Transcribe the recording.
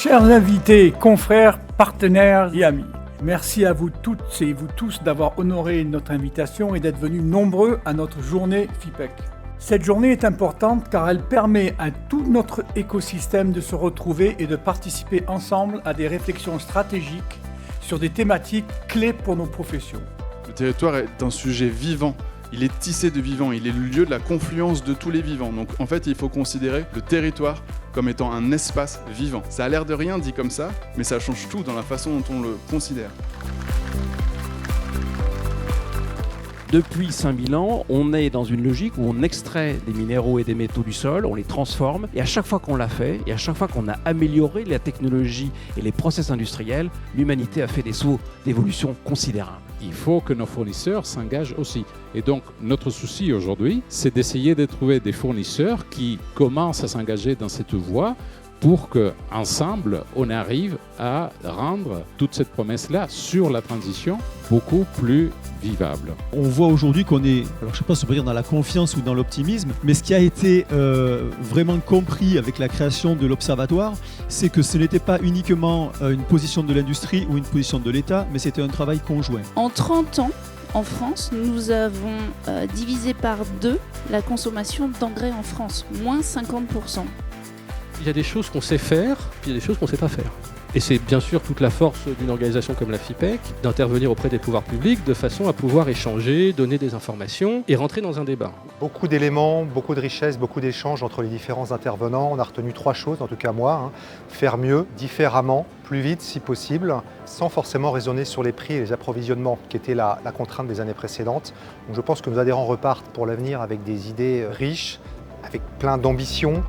Chers invités, confrères, partenaires et amis, merci à vous toutes et vous tous d'avoir honoré notre invitation et d'être venus nombreux à notre journée FIPEC. Cette journée est importante car elle permet à tout notre écosystème de se retrouver et de participer ensemble à des réflexions stratégiques sur des thématiques clés pour nos professions. Le territoire est un sujet vivant. Il est tissé de vivants, il est le lieu de la confluence de tous les vivants. Donc en fait, il faut considérer le territoire comme étant un espace vivant. Ça a l'air de rien dit comme ça, mais ça change tout dans la façon dont on le considère. Depuis 5000 ans, on est dans une logique où on extrait des minéraux et des métaux du sol, on les transforme, et à chaque fois qu'on l'a fait, et à chaque fois qu'on a amélioré la technologie et les process industriels, l'humanité a fait des sauts d'évolution considérables. Il faut que nos fournisseurs s'engagent aussi. Et donc, notre souci aujourd'hui, c'est d'essayer de trouver des fournisseurs qui commencent à s'engager dans cette voie pour qu'ensemble, on arrive à rendre toute cette promesse-là sur la transition beaucoup plus vivable. On voit aujourd'hui qu'on est, alors je ne sais pas si on peut dire dans la confiance ou dans l'optimisme, mais ce qui a été vraiment compris avec la création de l'Observatoire, c'est que ce n'était pas uniquement une position de l'industrie ou une position de l'État, mais c'était un travail conjoint. En 30 ans, en France, nous avons divisé par 2 la consommation d'engrais en France, moins 50%. Il y a des choses qu'on sait faire, puis il y a des choses qu'on ne sait pas faire. Et c'est bien sûr toute la force d'une organisation comme la FIPEC d'intervenir auprès des pouvoirs publics de façon à pouvoir échanger, donner des informations et rentrer dans un débat. Beaucoup d'éléments, beaucoup de richesses, beaucoup d'échanges entre les différents intervenants. On a retenu 3 choses, en tout cas moi. Faire mieux, différemment, plus vite si possible, sans forcément raisonner sur les prix et les approvisionnements qui étaient la contrainte des années précédentes. Donc je pense que nos adhérents repartent pour l'avenir avec des idées riches, avec plein d'ambition.